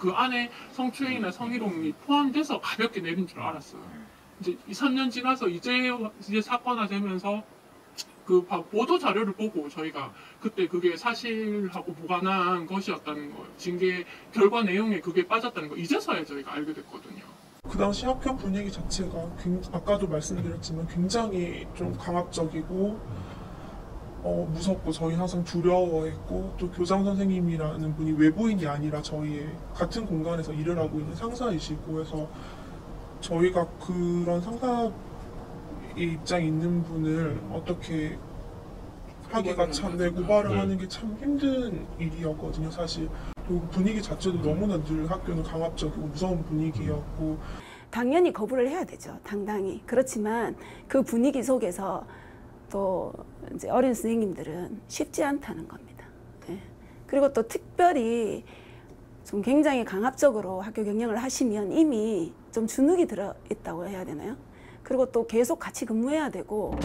그 안에 성추행이나 성희롱이 포함돼서 가볍게 내린 줄 알았어요. 이제 2, 3년 지나서 이제 사건화 되면서 그 보도 자료를 보고 저희가 그때 그게 사실하고 무관한 것이었다는 거예요. 징계 결과 내용에 그게 빠졌다는 거 이제서야 저희가 알게 됐거든요. 그 당시 학교 분위기 자체가 아까도 말씀드렸지만 굉장히 좀 강압적이고 무섭고 저희 항상 두려워했고, 또 교장 선생님이라는 분이 외부인이 아니라 저희의 같은 공간에서 일을 하고 있는 상사이시고 해서 저희가 그런 상사의 입장에 있는 분을 어떻게 하기가 참 고발을 하는 게 참 힘든 일이었거든요, 사실. 그리고 분위기 자체도 너무나 늘 학교는 강압적이고 무서운 분위기였고. 당연히 거부를 해야 되죠, 당당히. 그렇지만 그 분위기 속에서 또 이제 어린 선생님들은 쉽지 않다는 겁니다. 네. 그리고 또 특별히 좀 굉장히 강압적으로 학교 경영을 하시면 이미 좀 주눅이 들어 있다고 해야 되나요? 그리고 또 계속 같이 근무해야 되고.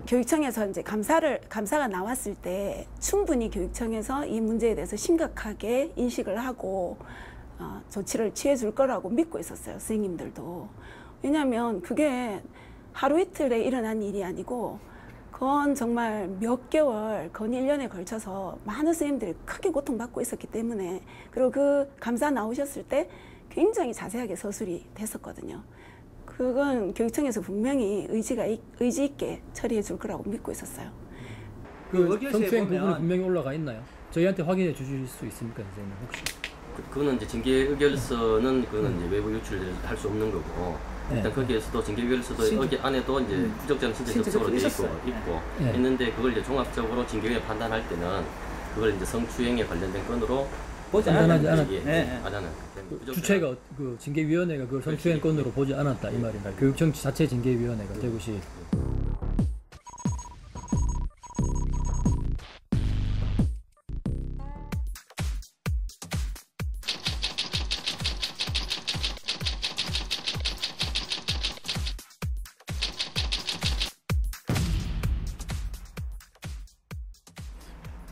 교육청에서 이제 감사가 나왔을 때 충분히 교육청에서 이 문제에 대해서 심각하게 인식을 하고 조치를 취해 줄 거라고 믿고 있었어요, 선생님들도. 왜냐하면 그게 하루 이틀에 일어난 일이 아니고 그건 정말 몇 개월, 건 1년에 걸쳐서 많은 선생님들이 크게 고통받고 있었기 때문에, 그리고 그 감사 나오셨을 때 굉장히 자세하게 서술이 됐었거든요. 그건 교육청에서 분명히 의지 있게 처리해 줄 거라고 믿고 있었어요. 그 성추행 부분이 분명히 올라가 있나요? 저희한테 확인해 주실 수 있습니까, 선생님 혹시? 그거는 이제 징계 의결서는 그거는 이제 외부 유출을 할 수 없는 거고, 일단 거기에서도 징계 의결서도 여기 안에도 이제 부적절한 신체 접촉으로 돼 있고 했는데, 그걸 이제 종합적으로 징계위에 판단할 때는 그걸 이제 성추행에 관련된 건으로 보지 않았지. 주체가 그 징계위원회가 그걸 성추행 건으로 보지 않았다 이 말인가요? 교육청 자체 징계위원회가 대구시.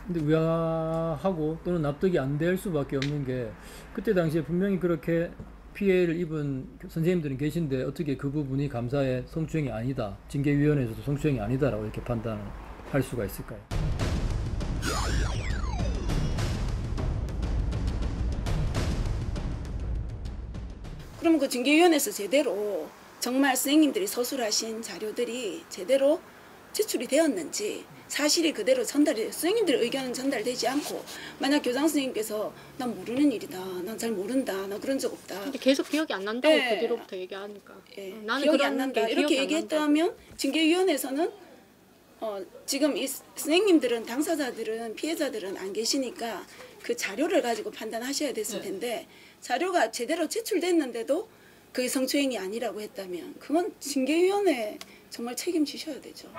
근데 의아하고 또는 납득이 안 될 수밖에 없는 게, 그때 당시에 분명히 그렇게 피해를 입은 선생님들은 계신데 어떻게 그 부분이 감사에 성추행이 아니다, 징계위원회에서도 성추행이 아니다라고 이렇게 판단을 할 수가 있을까요? 그럼 그 징계위원회에서 제대로 정말 선생님들이 서술하신 자료들이 제대로 제출이 되었는지, 사실이 그대로 전달이, 선생님들의 의견은 전달되지 않고, 만약 교장 선생님께서 난 모르는 일이다, 난 잘 모른다, 나 그런 적 없다, 근데 계속 기억이 안 난다고 그 뒤로부터 얘기하니까 나는 기억이 안 난다 이렇게 얘기했다면, 징계위원회에서는 지금 이 선생님들은, 당사자들은, 피해자들은 안 계시니까 그 자료를 가지고 판단하셔야 됐을 텐데, 자료가 제대로 제출됐는데도 그게 성추행이 아니라고 했다면 그건 징계위원회 정말 책임지셔야 되죠.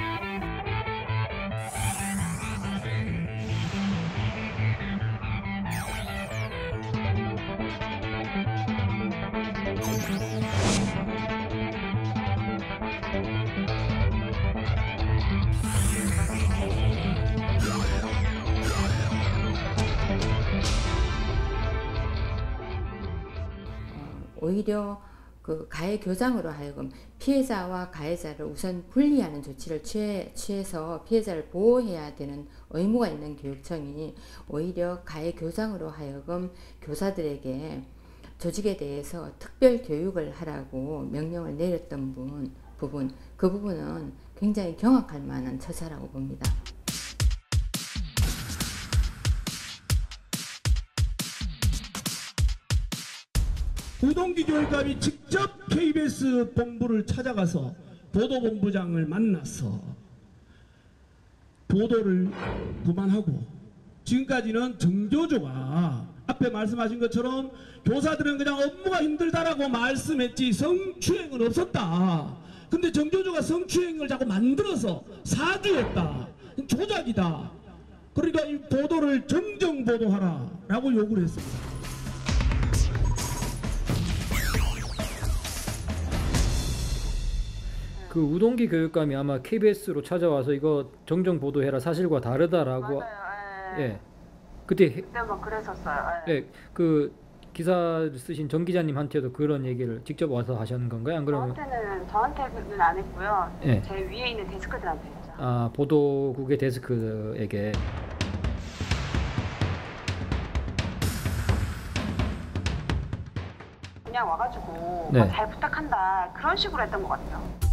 오히려 그 가해 교장으로 하여금 피해자와 가해자를 우선 분리하는 조치를 취해서 피해자를 보호해야 되는 의무가 있는 교육청이 오히려 가해 교장으로 하여금 교사들에게 조직에 대해서 특별 교육을 하라고 명령을 내렸던 부분, 그 부분은 굉장히 경악할 만한 처사라고 봅니다. 우동기 교육감이 직접 KBS 본부를 찾아가서 보도본부장을 만나서 보도를 그만하고, 지금까지는 정조조가 앞에 말씀하신 것처럼 교사들은 그냥 업무가 힘들다라고 말씀했지 성추행은 없었다. 근데 정조조가 성추행을 자꾸 만들어서 사주했다, 조작이다. 그러니까 이 보도를 정정보도하라 라고 요구를 했습니다. 그 우동기 교육감이 아마 KBS로 찾아와서 이거 정정 보도해라 사실과 다르다라고. 맞아요. 예. 그때 그때 뭐 그랬었어요. 예. 그 기사를 쓰신 정 기자님한테도 그런 얘기를 직접 와서 하셨는 건가요? 안 그러면 저한테는 안 했고요. 예. 제 위에 있는 데스크들한테 했죠. 아, 보도국의 데스크에게. 그냥 와가지고 네. 잘 부탁한다 그런 식으로 했던 것 같아요.